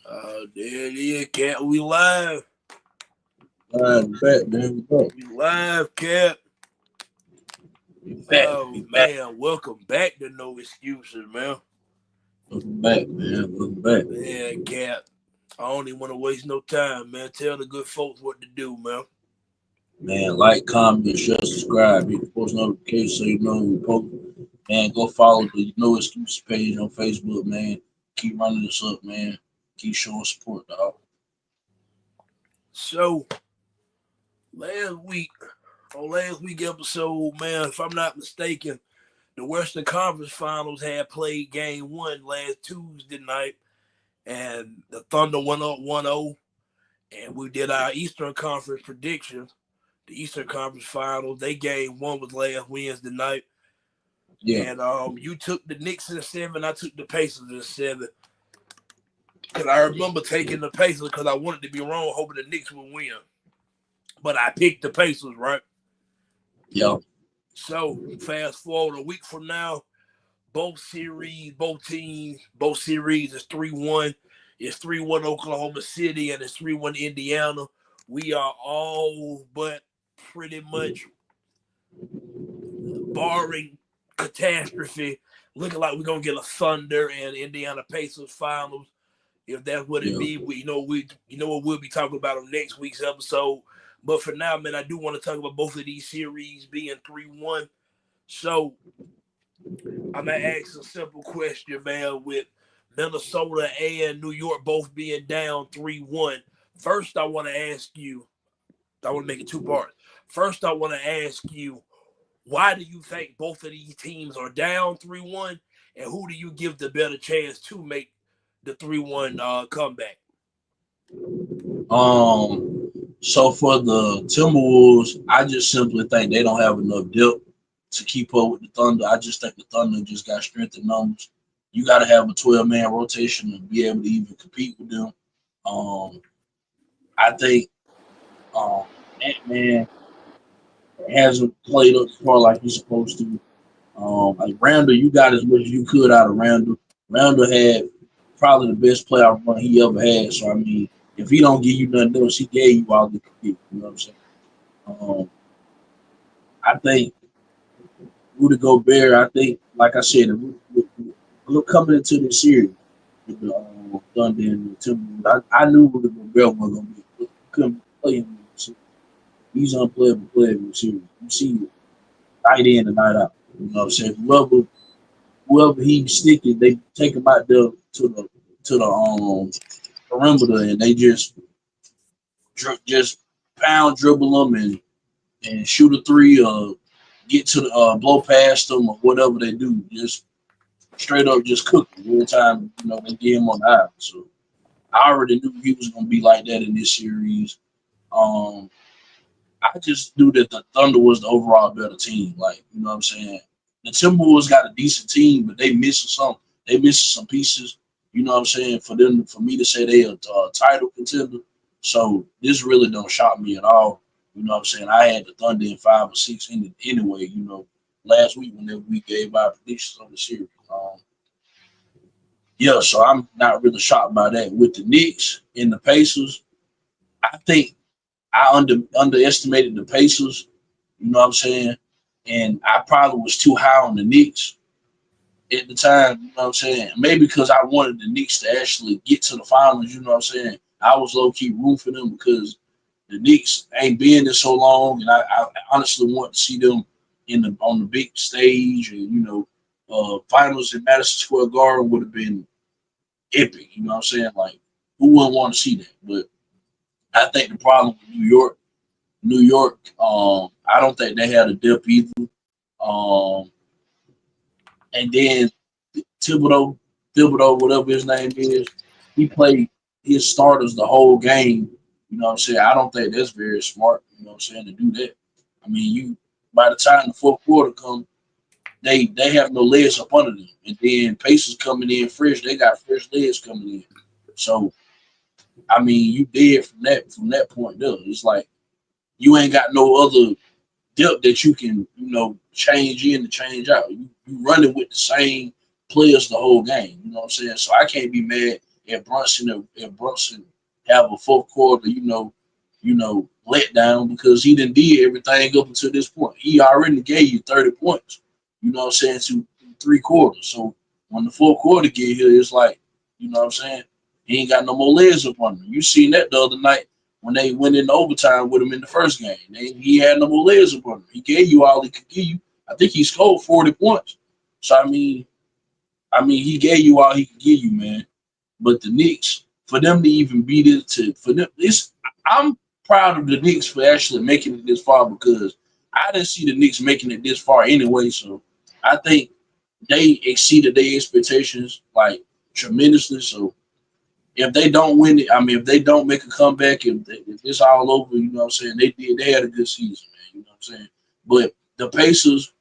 There it is, Cat. We live. Back, man. We back. We live, Cat. We back. Oh We back. man, welcome back to No Excuses, man. Welcome back, man. Welcome back. Man, Cat. I don't even want to waste no time, man. Tell the good folks what to do, man. Man, like, comment, share, subscribe. Hit the post notifications so you know when we post. Man, go follow the No Excuses page on Facebook, man. Keep running this up, man. Keep showing support, dog. So last week, on last week episode, man, if I'm not mistaken, the Western Conference Finals had played game one last Tuesday night, and the Thunder went up 1-0. And we did our Eastern Conference predictions. The Eastern Conference Finals. They game one was last Wednesday night. Yeah. And you took the Knicks in 7. I took the Pacers in 7. Because I remember taking the Pacers because I wanted to be wrong, hoping the Knicks would win. But I picked the Pacers, right? Yeah. So fast forward a week from now, both series is 3-1. It's 3-1 Oklahoma City and it's 3-1 Indiana. We are all but pretty much, barring catastrophe, looking like we're gonna get a Thunder and Indiana Pacers finals. If that's what it be, we what we'll be talking about on next week's episode. But for now, man, I do want to talk about both of these series being 3-1. So I'm gonna ask a simple question, man, with Minnesota and New York both being down 3-1. First, I want to make it two parts. First, I want to ask you, why do you think both of these teams are down 3-1, and who do you give the better chance to make the 3-1 comeback? So for the Timberwolves, I just simply think they don't have enough depth to keep up with the Thunder. I just think the Thunder just got strength in numbers. You got to have a 12-man rotation to be able to even compete with them. I think Ant-Man hasn't played up far like he's supposed to. Like Randall, you got as much as you could out of Randall. Randall had probably the best playoff run he ever had. So I mean, if he don't give you nothing else, he gave you all the compete. You know what I'm saying? I think Rudy Gobert. I think, like I said, we're coming into this series with the Thunder and the Timberwolves. I knew Rudy Gobert was gonna be couldn't play him. He's unplayable player in the series. You see it night in and night out. You know what I'm saying? Whoever he's sticking, they take him out there to the perimeter and they just pound dribble them and shoot a three or get to the blow past them or whatever they do. Just straight up just cook him every time, they get him on the island. So I already knew he was gonna be like that in this series. I just knew that the Thunder was the overall better team. Like, you know what I'm saying? The Timberwolves got a decent team, but they missing something. They missing some pieces. You know what I'm saying? For me to say they a title contender. So this really don't shock me at all. You know what I'm saying? I had the Thunder in 5 or 6 anyway. Last week whenever we gave our predictions on the series. Yeah, so I'm not really shocked by that. With the Knicks and the Pacers, I think I underestimated the Pacers, you know what I'm saying? And I probably was too high on the Knicks at the time, you know what I'm saying? Maybe because I wanted the Knicks to actually get to the finals, you know what I'm saying? I was low-key rooting for them because the Knicks ain't been there so long, and I honestly want to see them on the big stage, and finals in Madison Square Garden would have been epic, you know what I'm saying? Like, who wouldn't want to see that? But I think the problem with New York, I don't think they had a depth either. And then Thibodeau, whatever his name is, he played his starters the whole game. You know what I'm saying? I don't think that's very smart, you know what I'm saying, to do that. I mean, by the time the fourth quarter comes, they have no legs up under them. And then Pacers coming in fresh, they got fresh legs coming in. So I mean, you dead from that point there. It's like you ain't got no other depth that you can, change in and change out. You running with the same players the whole game. You know what I'm saying? So I can't be mad Brunson have a fourth quarter, letdown because he didn't did everything up until this point. He already gave you 30 points, you know what I'm saying, to 3 quarters. So when the fourth quarter get here, it's like, you know what I'm saying, he ain't got no more legs up on him. You seen that the other night when they went in overtime with him in the first game. He had no more legs up on him. He gave you all he could give you. I think he scored 40 points. So I mean, he gave you all he could give you, man. But the Knicks, for them to even beat it I'm proud of the Knicks for actually making it this far because I didn't see the Knicks making it this far anyway. So I think they exceeded their expectations like tremendously. So if they don't win it, if they don't make a comeback, if it's all over, you know what I'm saying, they had a good season, man. You know what I'm saying? But the Pacers,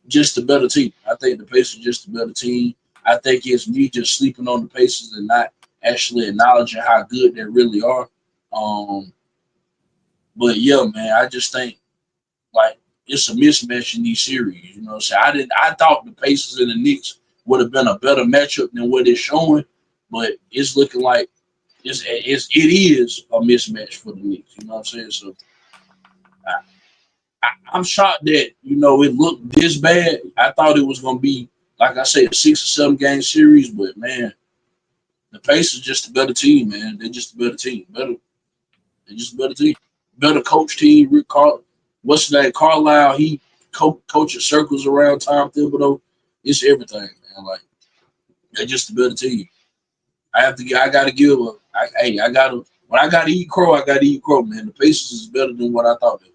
just a better team. I think the Pacers just a better team. I think it's me just sleeping on the Pacers and not actually acknowledging how good they really are. Um, but yeah, man, I just think like it's a mismatch in these series. You know what I'm saying? I thought the Pacers and the Knicks would have been a better matchup than what it's showing, but it's looking like it is a mismatch for the Knicks. You know what I'm saying? So I'm shocked that it looked this bad. I thought it was gonna be like I said, a 6 or 7 game series, but man, the Pacers just a better team, man. They're just a better team. They're just a better team. Better coach team. What's that? Carlisle. He coaches circles around Tom Thibodeau. It's everything, man. Like they're just a better team. I gotta give a. I gotta. When I gotta eat crow, I gotta eat crow, man. The Pacers is better than what I thought they were.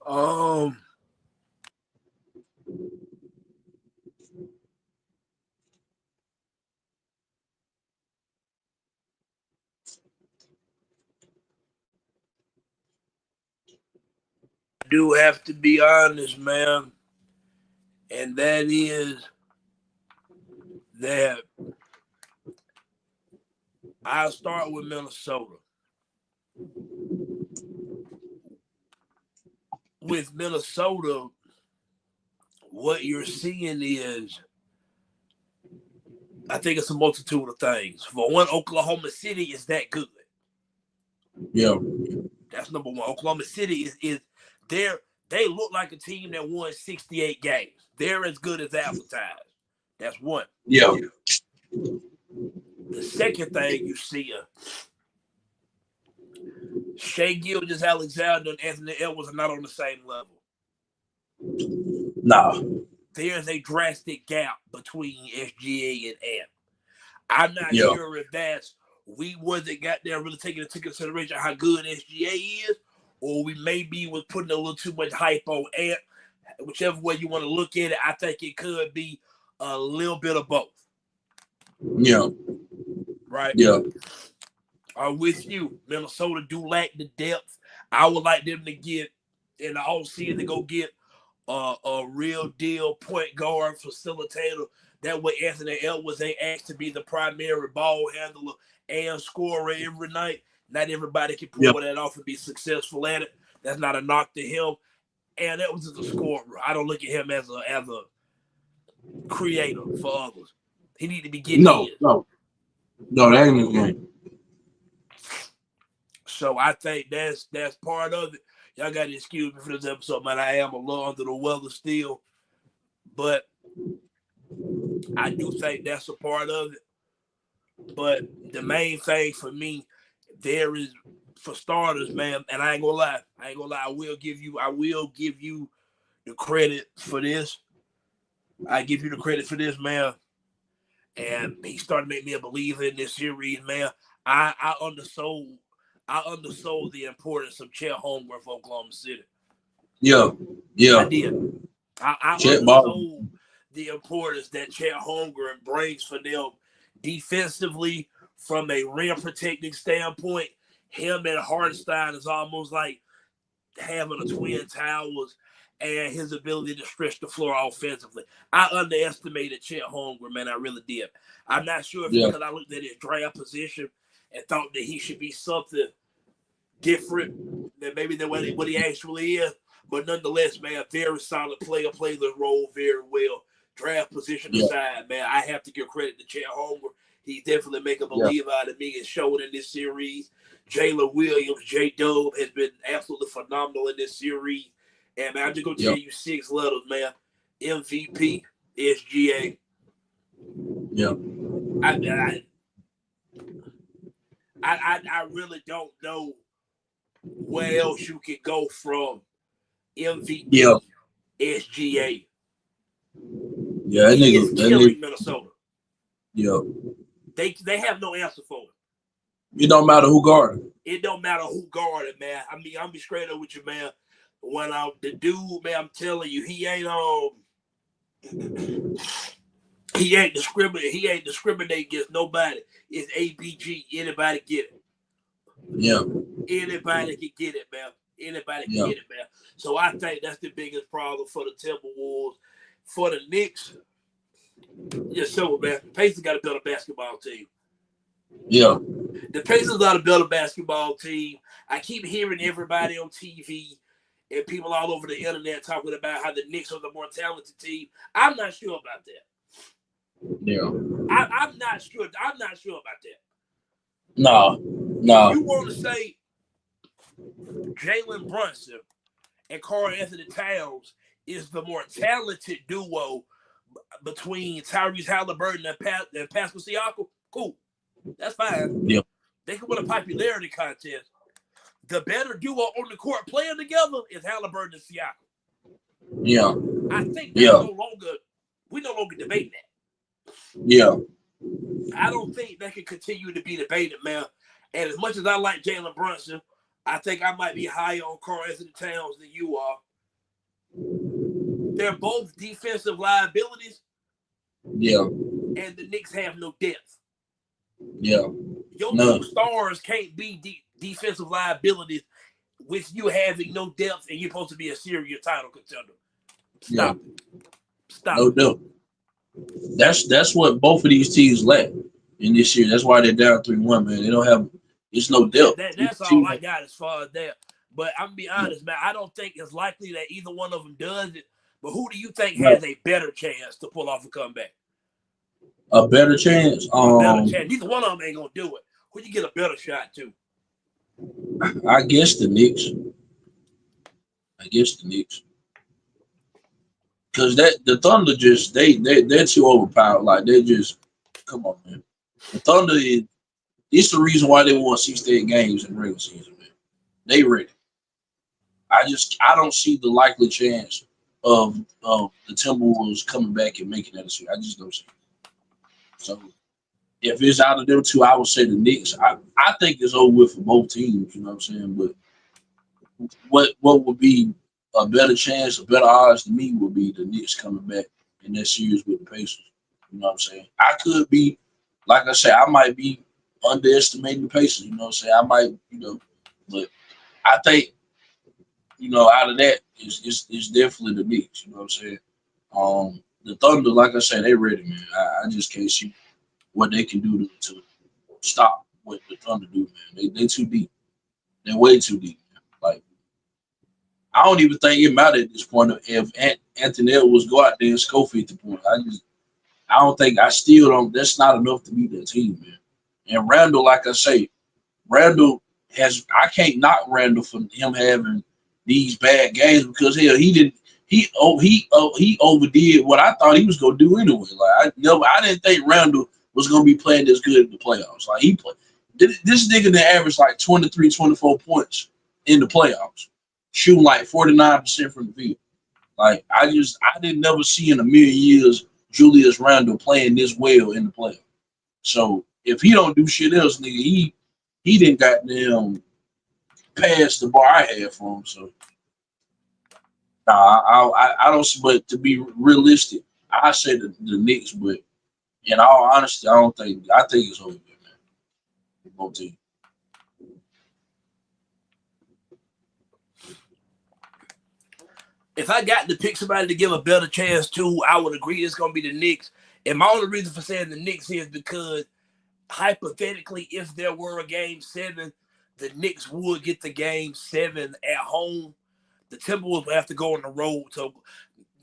Um, I do have to be honest, man, and that is that I'll start with Minnesota. With Minnesota, what you're seeing is, I think it's a multitude of things. For one, Oklahoma City is that good. Yeah. That's number one. Oklahoma City is they look like a team that won 68 games. They're as good as advertised. That's one. Yeah. The second thing you see, Shea Gilgeous-Alexander and Anthony Edwards are not on the same level. Nah. There's a drastic gap between SGA and Ant. I'm not Yeah. sure if that's we wasn't got there really taking into consideration how good SGA is, or we maybe was putting a little too much hype on Ant. Whichever way you want to look at it, I think it could be a little bit of both. Yeah. Right? Yeah. I'm with you. Minnesota do lack the depth. I would like them to get in the offseason to go get a real deal point guard facilitator. That way Anthony Edwards ain't asked to be the primary ball handler and scorer every night. Not everybody can pull that off and be successful at it. That's not a knock to him. And Edwards is a scorer. I don't look at him as a creator for others. He need to be getting in. No, that ain't his game. So I think that's part of it. Y'all got to excuse me for this episode, man. I am a little under the weather still, but I do think that's a part of it. But the main thing for me, there is, for starters, man, and I ain't gonna lie. I will give you the credit for this. I give you the credit for this, man. And he started to make me a believer in this series, man. I undersold the importance of Chet Holmgren for Oklahoma City. Yeah. I did. I undersold the importance that Chet Holmgren brings for them defensively from a rim protecting standpoint. Him and Hartenstein is almost like having a twin towers, and his ability to stretch the floor offensively. I underestimated Chet Holmgren, man. I really did. I'm not sure if it's because I looked at his draft position and thought that he should be something different than maybe than what he actually is. But nonetheless, man, very solid player, played the role very well. draft position aside, man, I have to give credit to Chet Holmgren. He definitely make a believer out of me and showed in this series. Jalen Williams, J-Dub has been absolutely phenomenal in this series. And man, I'm just gonna tell you 6 letters, man. MVP, SGA. Yeah. I really don't know where else you can go from MVP, SGA. Yeah, he is killing Minnesota. Yeah. They have no answer for it. It don't matter who guarded. It don't matter who guarded, man. I mean, I'm be straight up with you, man. When the dude, man, I'm telling you, he ain't discriminating. He ain't discriminating against nobody. It's ABG. Anybody get it? Yeah. Anybody can get it, man. Anybody can get it, man. So I think that's the biggest problem for the Timberwolves. For the Knicks, yes, so man, Pacers got to build a basketball team. Yeah. The Pacers got to build a basketball team. I keep hearing everybody on TV and people all over the internet talking about how the Knicks are the more talented team. I'm not sure about that. Yeah. I'm not sure. I'm not sure about that. No. If you want to say Jalen Brunson and Karl Anthony Towns is the more talented duo between Tyrese Haliburton and Pascal Siakam, cool. That's fine. Yeah. They can win a popularity contest. The better duo on the court playing together is Haliburton and Siakam. Yeah. I think we're no longer debating that. Yeah. I don't think that can continue to be debated, man. And as much as I like Jalen Brunson, I think I might be higher on Karl Anthony Towns than you are. They're both defensive liabilities. Yeah. And the Knicks have no depth. Yeah. Your two stars can't be defensive liabilities with you having no depth and you're supposed to be a serious title contender. Stop it. Stop. No doubt. That's what both of these teams lack in this year. That's why they're down 3-1, man. They don't have it's no depth. That's all I got as far as that. But I'm gonna be honest, man. I don't think it's likely that either one of them does it. But who do you think has a better chance to pull off a comeback? A better chance? A better chance. Neither one of them ain't gonna do it. Who you get a better shot to? I guess the Knicks. Because the Thunder just they're too overpowered. Like they just come on, man. The Thunder it's the reason why they won 68 games in the regular season, man. They ready. I don't see the likely chance of the Timberwolves coming back and making that a series. I just don't see it. So if it's out of them two, I would say the Knicks. I think it's over with for both teams, you know what I'm saying? But what would be a better chance, a better odds to me would be the Knicks coming back in that series with the Pacers. You know what I'm saying? I could be, like I said, I might be underestimating the Pacers, you know what I'm saying? I might, but I think, out of that, it's definitely the Knicks, you know what I'm saying? The Thunder, like I said, they ready, man. I just can't see what they can do to stop what the Thunder do, man. They too deep. They're way too deep, man. Like, I don't even think it mattered at this point if Anthony Edwards go out there and score 50 points. That's not enough to beat that team, man. And Randall, like I say, I can't knock Randall for him having these bad games because hell, he overdid what I thought he was gonna do anyway. Like I didn't think Randall was gonna be playing this good in the playoffs. Like this nigga that averaged like 23, 24 points in the playoffs, shooting like 49% from the field. Like I didn't never see in a million years Julius Randle playing this well in the playoffs. So if he don't do shit else, nigga, he didn't goddamn pass the bar I had for him. So I don't. But to be realistic, I say the Knicks. But in all honesty, I think it's over there, man. Both teams. If I got to pick somebody to give a better chance to, I would agree it's going to be the Knicks. And my only reason for saying the Knicks is because hypothetically, if there were a game 7, the Knicks would get the game 7 at home. The Timberwolves would have to go on the road. So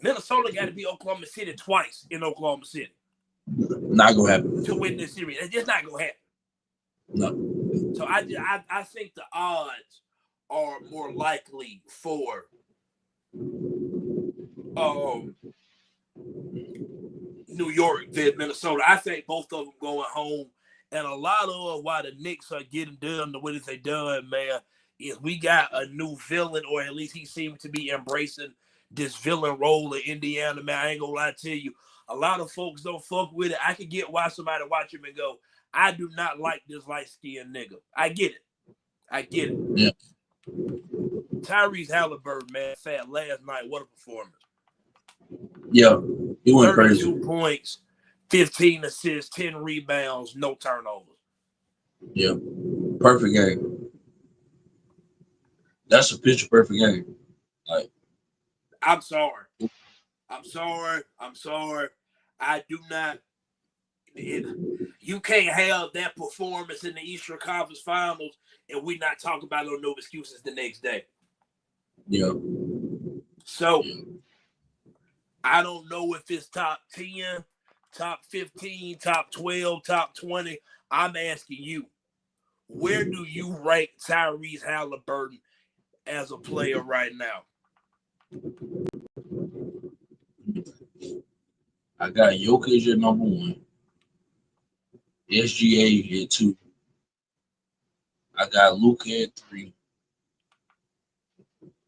Minnesota got to beat Oklahoma City twice in Oklahoma City. Not gonna happen to win this series. It's just not gonna happen. No. So I think the odds are more likely for New York than Minnesota. I think both of them going home. And a lot of why the Knicks are getting done the way that they done, man, is we got a new villain, or at least he seems to be embracing this villain role in Indiana, man. I ain't gonna lie to you. A lot of folks don't fuck with it. I can get why somebody watch him and go, I do not like this light-skinned nigga. I get it. Yeah. Tyrese Haliburton, man, fat last night. What a performance. Yeah. He went 32 crazy. points, 15 assists, 10 rebounds, no turnovers. Yeah. Perfect game. That's a picture perfect game. Like, I'm sorry. I do not. You can't have that performance in the Eastern Conference Finals and we not talk about no excuses the next day. Yeah. So, I don't know if it's top 10, top 15, top 12, top 20. I'm asking you, where do you rank Tyrese Haliburton as a player right now? I got Jokic at number 1. SGA at 2. I got Luka at 3.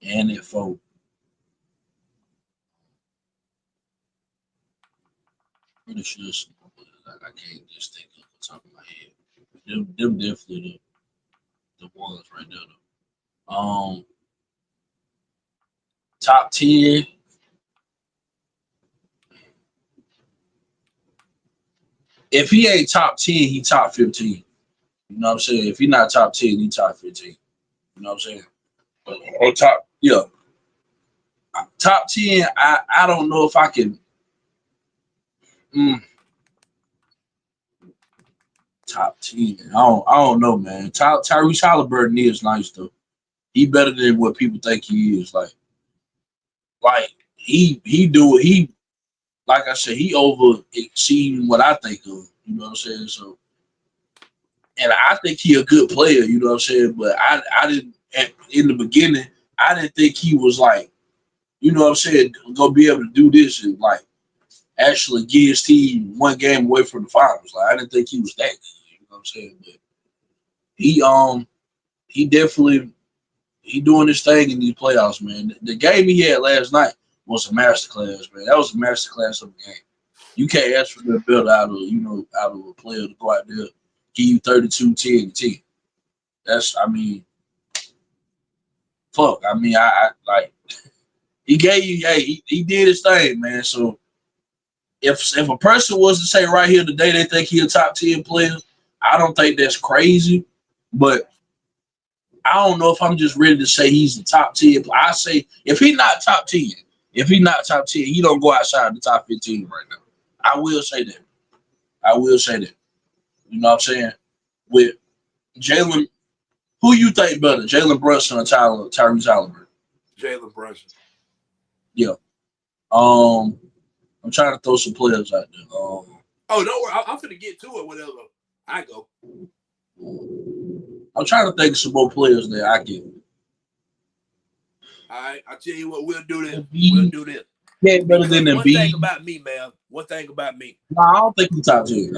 And at 4. Pretty sure some I can't just think off the top of my head. Them definitely the ones right there though. Top 10. If he ain't top 10, he top 15. You know what I'm saying? If he not top 10, he top 15. You know what I'm saying? Or top, yeah. Top 10, I don't know if I can. Top 10. I don't know, man. Tyrese Haliburton is nice though. He better than what people think he is. Like he like I said, he over exceeding what I think of. You know what I'm saying? So, and I think he a good player. You know what I'm saying? But I didn't in the beginning. I didn't think he was like, you know what I'm saying, gonna be able to do this and like actually get his team one game away from the finals. Like I didn't think he was that good. You know what I'm saying? But he definitely doing his thing in these playoffs, man. The game he had last night was a masterclass, man. That was a masterclass of a game. You can't ask for the better out of a player to go out there, give you 32, 10, 10. That's, I mean, fuck. I mean, I like he gave you, hey, he did his thing, man. So if a person was to say right here today they think he a top 10 player, I don't think that's crazy, but I don't know if I'm just ready to say he's the top 10. I say if he's not top 10, he don't go outside the top 15 right now. I will say that. You know what I'm saying? With Jalen, who you think better, Jalen Brunson or Tyrese Haliburton? Jalen Brunson. Yeah. I'm trying to throw some players out there. Oh, don't worry. I'm finna get to it whenever I go. I'm trying to think of some more players that I can. All right, I'll tell you what, we'll do this. We'll do this. Yeah, better than the one thing about me, man. One thing about me. No, I don't think he's top 10.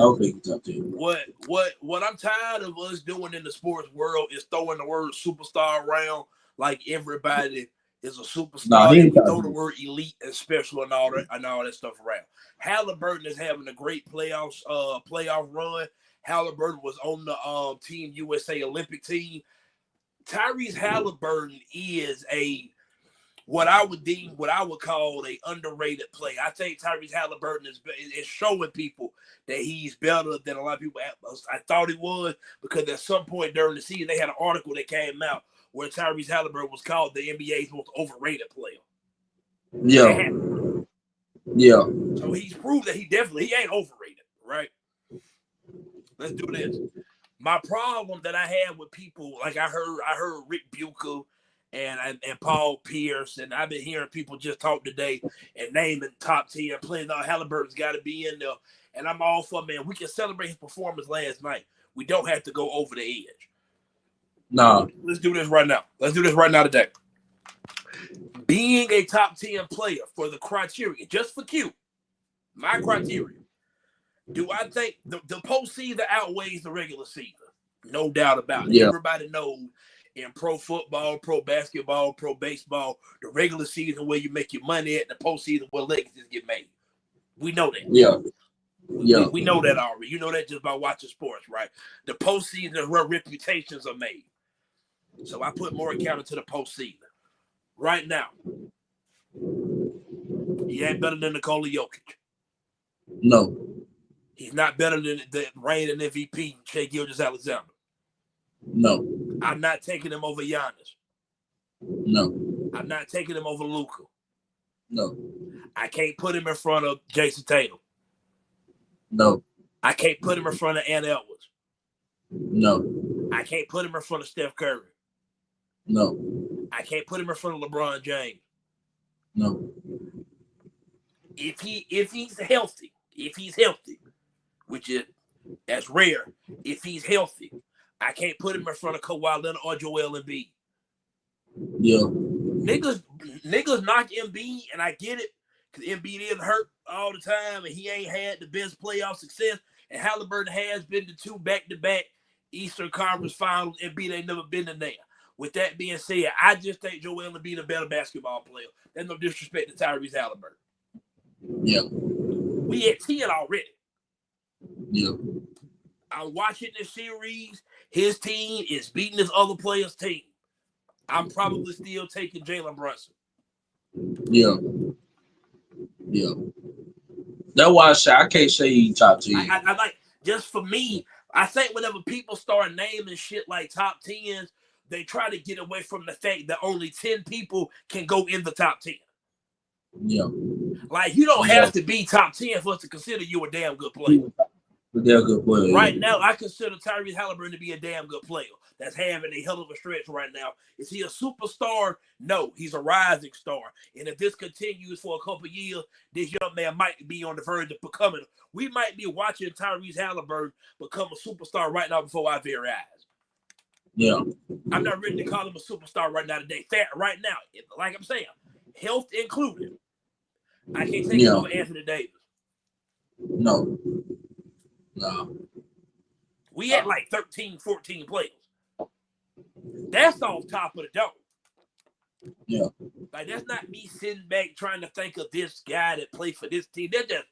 What I'm tired of us doing in the sports world is throwing the word superstar around like everybody is a superstar. And we throw the word elite and special and all that stuff around. Haliburton is having a great playoff run. Haliburton was on the Team USA Olympic team. Tyrese Haliburton is what I would call a underrated play. I think Tyrese Haliburton is showing people that he's better than a lot of people. I thought he was, because at some point during the season they had an article that came out where Tyrese Haliburton was called the NBA's most overrated player. Yeah. So he's proved that he ain't overrated, right? Let's do this. My problem that I had with people, like I heard Rick Bucher and Paul Pierce, and I've been hearing people just talk today and naming top 10 players. Now Haliburton's got to be in there, and I'm all for, man. We can celebrate his performance last night. We don't have to go over the edge. No. Let's do this right now. Let's do this right now today. Being a top 10 player for the criteria, just for Q, my criteria. Do I think the postseason outweighs the regular season? No doubt about it. Yeah. Everybody knows in pro football, pro basketball, pro baseball, the regular season where you make your money at, the postseason where legacies get made. We know that. Yeah. We know that already. You know that just by watching sports, right? The postseason is where reputations are made. So I put more account into the postseason. Right now, he ain't better than Nikola Jokic. No. He's not better than the reigning MVP, Shai Gilgeous-Alexander. No. I'm not taking him over Giannis. No. I'm not taking him over Luka. No. I can't put him in front of Jason Tatum. No. I can't put him in front of Ant Edwards. No. I can't put him in front of Steph Curry. No. I can't put him in front of LeBron James. No. If he's healthy, which is that's rare. If he's healthy, I can't put him in front of Kawhi Leonard or Joel Embiid. Yeah. Niggas knock Embiid, and I get it, because Embiid is hurt all the time, and he ain't had the best playoff success. And Haliburton has been to 2 back-to-back Eastern Conference Finals. Embiid ain't never been in there. With that being said, I just think Joel Embiid a better basketball player. There's no disrespect to Tyrese Haliburton. Yeah. We at 10 already. Yeah. I'm watching this series. His team is beating his other players' team. I'm probably still taking Jalen Brunson. Yeah. Yeah. That's why I say I can't say he's top 10. I like, just for me, I think whenever people start naming shit like top 10s, they try to get away from the fact that only 10 people can go in the top 10. Yeah. Like, you don't have to be top 10 for us to consider you a damn good player. A damn good player. Right now, I consider Tyrese Haliburton to be a damn good player. That's having a hell of a stretch right now. Is he a superstar? No, he's a rising star. And if this continues for a couple of years, this young man might be on the verge of becoming. We might be watching Tyrese Haliburton become a superstar right now before our very eyes. Yeah. I'm not ready to call him a superstar right now today. Right now, like I'm saying, health included. I can't take him over Anthony Davis. No. No. We had like 13, 14 players. That's off top of the dome. Yeah. Like, that's not me sitting back trying to think of this guy that played for this team. That's just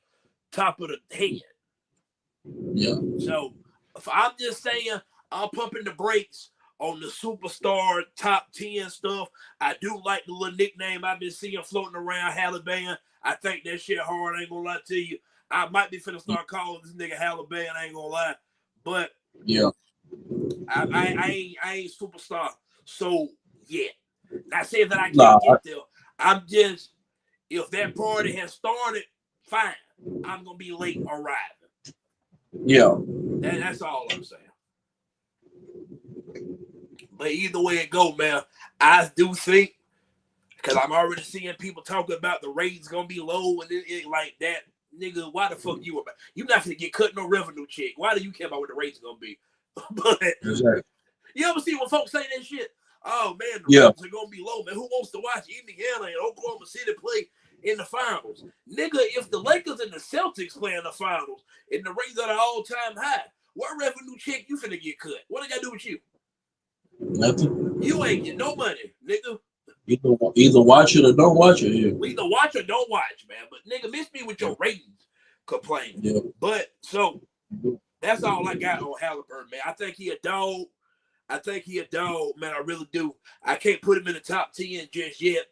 top of the head. Yeah. So, if I'm just saying I'm pumping the brakes on the superstar top 10 stuff, I do like the little nickname I've been seeing floating around, Haliburton. I think that shit hard, I ain't gonna lie to you. I might be finna start calling this nigga Haliburton, I ain't gonna lie. But yeah, I ain't superstar. So yeah. Not saying that I can't get there. I'm just, if that party has started, fine. I'm gonna be late arriving. Yeah. That's all I'm saying. But either way it go, man, I do think, because I'm already seeing people talking about the rates gonna be low and it like that. Nigga, why the fuck you about? You not gonna get cut no revenue check. Why do you care about what the rates gonna be? But exactly. You ever see when folks say that shit? Oh man, the rates are gonna be low, man. Who wants to watch Indiana and Oklahoma City play in the finals? Nigga, if the Lakers and the Celtics play in the finals and the rates are all-time high, what revenue check you finna get cut? What they gotta do with you? Nothing. You ain't get no money, nigga. Either watch it or don't watch it here. Either watch or don't watch, man. But nigga, miss me with your ratings complaining. Yeah. But so that's all I got on Haliburton, man. I think he a dog. Man. I really do. I can't put him in the top 10 just yet.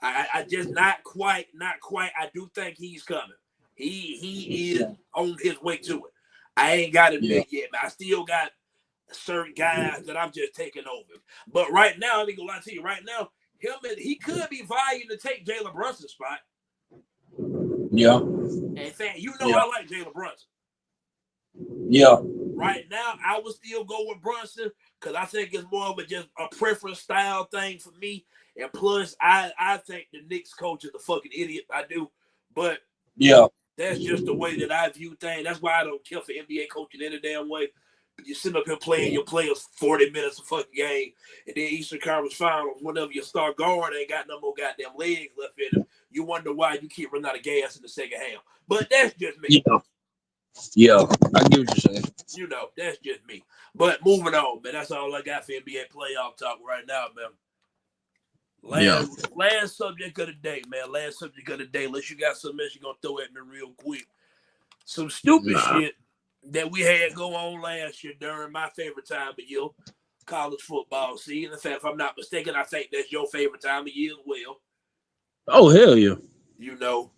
I just not quite. I do think he's coming. He is on his way to it. I ain't got him there yet, but I still got certain guys that I'm just taking over. But right now, let me go lie to you. Right now, he could be vying to take Jalen Brunson's spot. Yeah. And fan, I like Jalen Brunson. Yeah. right now, I would still go with Brunson because I think it's more of just a preference style thing for me. And plus, I think the Knicks coach is a fucking idiot. I do. But yeah, that's just the way that I view things. That's why I don't care for NBA coaching any damn way. You sit up here playing your players 40 minutes a fucking game, and then Eastern Conference Finals, whenever you start guard ain't got no more goddamn legs left in them, you wonder why you keep running out of gas in the second half. But that's just me. Yeah, I get what you're saying. You know, that's just me. But moving on, man. That's all I got for NBA playoff talk right now, man. Last subject of the day, man. Last subject of the day. Unless you got something else you're going to throw at me real quick. Some stupid shit that we had go on last year during my favorite time of year, college football season. In fact, if I'm not mistaken, I think that's your favorite time of year as well. Oh, hell yeah. You know,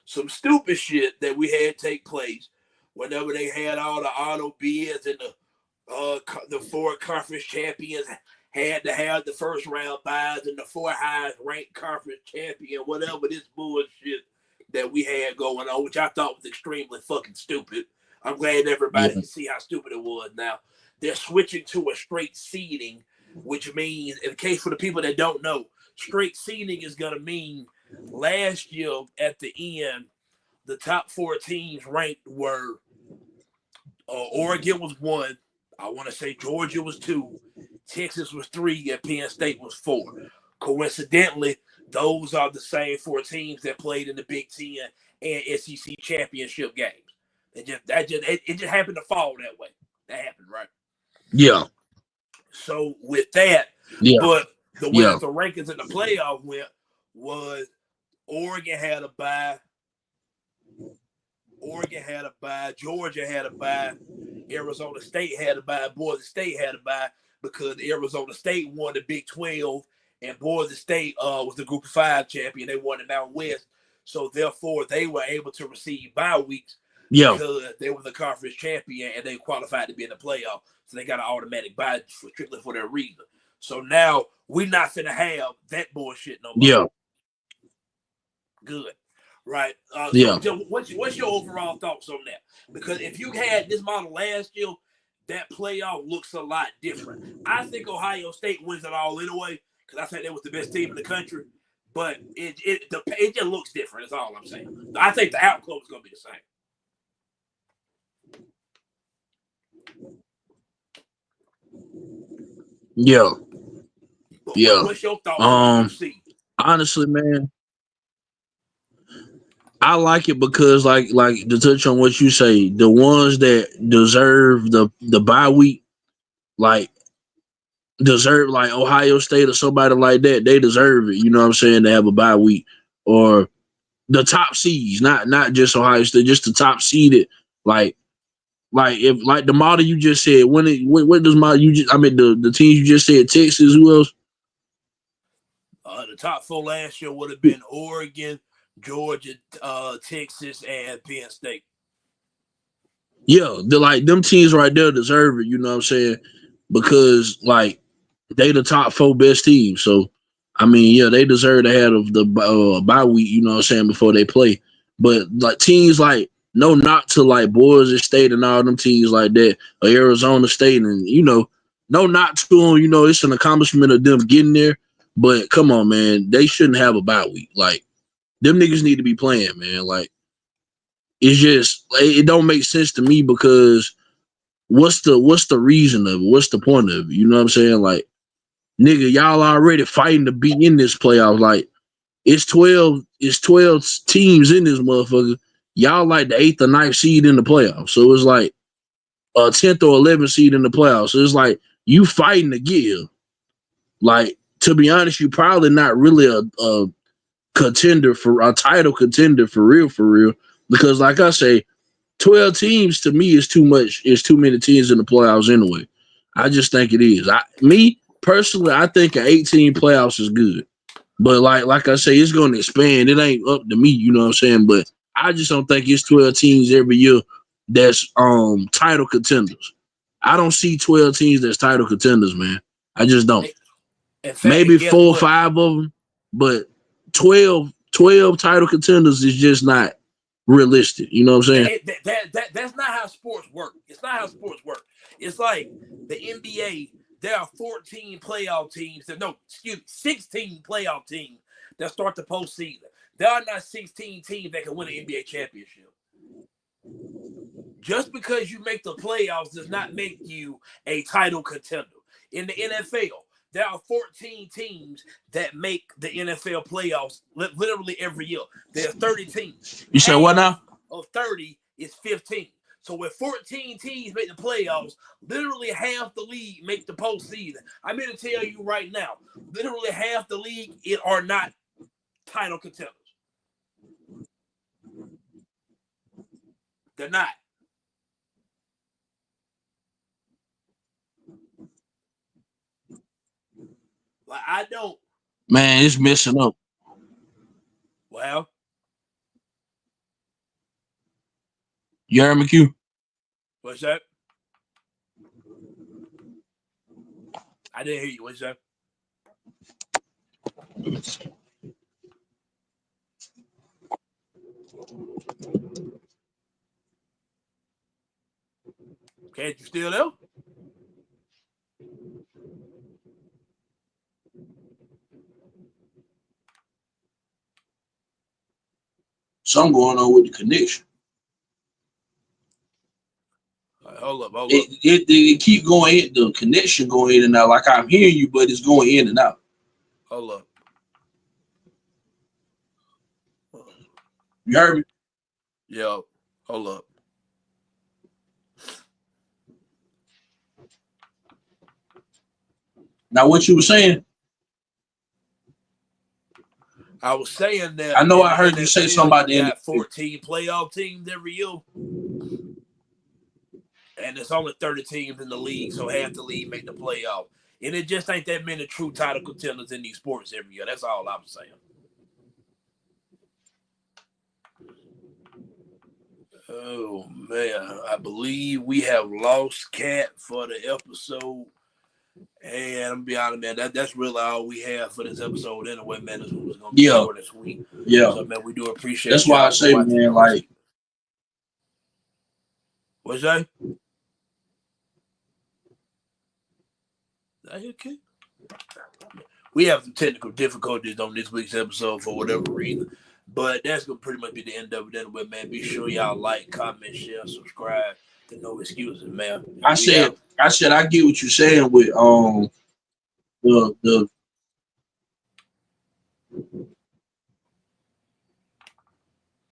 some stupid shit that we had take place whenever they had all the auto bids and the 4 conference champions had to have the first round buys and the 4 highest ranked conference champion, whatever this bullshit that we had going on, which I thought was extremely fucking stupid. I'm glad everybody can see how stupid it was now. They're switching to a straight seeding, which means, in case for the people that don't know, straight seeding is going to mean last year at the end, the top 4 teams ranked were Oregon was 1. I want to say Georgia was 2. Texas was 3, and Penn State was 4. Coincidentally, those are the same 4 teams that played in the Big Ten and SEC championship games. It just happened to fall that way. That happened, right? Yeah. So with that, but the way that the rankings in the playoff went was Oregon had a bye. Georgia had a bye. Arizona State had a bye. Boise State had a bye because Arizona State won the Big 12 and Boise State was the Group of 5 champion. They won the Mountain West. So therefore, they were able to receive bye weeks because they were the conference champion and they qualified to be in the playoff. So they got an automatic bye strictly for that reason. So now we're not going to have that bullshit no more. Yeah. Good. Right. So what's your overall thoughts on that? Because if you had this model last year, that playoff looks a lot different. I think Ohio State wins it all anyway because I think they was the best team in the country. But it just looks different. That's all I'm saying. I think the outcome is going to be the same. Yeah. What's your thoughts? Honestly, man, I like it because, like to touch on what you say, the ones that deserve the bye week, deserve like Ohio State or somebody like that, they deserve it. You know what I'm saying? To have a bye week, or the top seeds, not just Ohio State, just the top seeded, like if like the model you just said. What does model you just? I mean the teams you just said. Texas. Who else? The top 4 last year would have been Oregon, Georgia, Texas, and Penn State. Yeah, them teams right there deserve it. You know what I'm saying? Because they the top 4 best teams. So I mean, yeah, they deserve to have the bye week. You know what I'm saying, before they play. But like teams like no knock to like Boise State and all them teams like that, or Arizona State, and no knock to them. You know, it's an accomplishment of them getting there. But come on, man, they shouldn't have a bye week. Like them niggas need to be playing, man. Like it's just it don't make sense to me because what's the reason of it? What's the point of it? You know what I'm saying? Like, nigga, y'all already fighting to be in this playoff. Like, it's 12 teams in this motherfucker. Y'all like the 8th or 9th seed in the playoffs. So it's like a 10th or 11th seed in the playoffs. So it's like you fighting to get here. Like, to be honest, you probably not really a contender for a title contender for real. Because like I say, 12 teams to me is too much. It's too many teams in the playoffs anyway. I just think it is. Me personally, I think an 18 playoffs is good. But like I say, it's going to expand. It ain't up to me, you know what I'm saying? But I just don't think it's 12 teams every year that's title contenders. I don't see 12 teams that's title contenders, man. I just don't. Fact, maybe 4 or 5 of them, but 12 title contenders is just not realistic. You know what I'm saying? That's not how sports work. It's not how sports work. It's like the NBA. There are 14 playoff teams. 16 playoff teams that start the postseason. There are not 16 teams that can win an NBA championship. Just because you make the playoffs does not make you a title contender. In the NFL, there are 14 teams that make the NFL playoffs literally every year. There are 30 teams. You said what now? Of 30 is 15. So when 14 teams make the playoffs, literally half the league make the postseason. I'm here to tell you right now, literally half the league are not title contenders. They're not. Like, I don't. Man, it's messing up. Well, you heard me, Q? What's that? I didn't hear you. What's that? Okay, you still there? Something going on with the connection. Hold up. It keep going in, the connection going in and out. Like I'm hearing you, but it's going in and out. Hold up. You heard me? Yo, hold up. Now, what you were saying? I was saying that. I know I heard you say something about the got 14 playoff teams every year. And it's only 30 teams in the league, so half the league make the playoff. And it just ain't that many true title contenders in these sports every year. That's all I'm saying. Oh, man. I believe we have lost Cat for the episode. And I'm going to be honest, man, that's really all we have for this episode anyway, man. This was going to be short this week. Yeah. So, man, we do appreciate that's why I say, man, like. What's that? Okay. We have some technical difficulties on this week's episode for whatever reason, but that's gonna pretty much be the end of it anyway, man. Be sure y'all like, comment, share, subscribe to No Excuses, man. I said I get what you're saying with the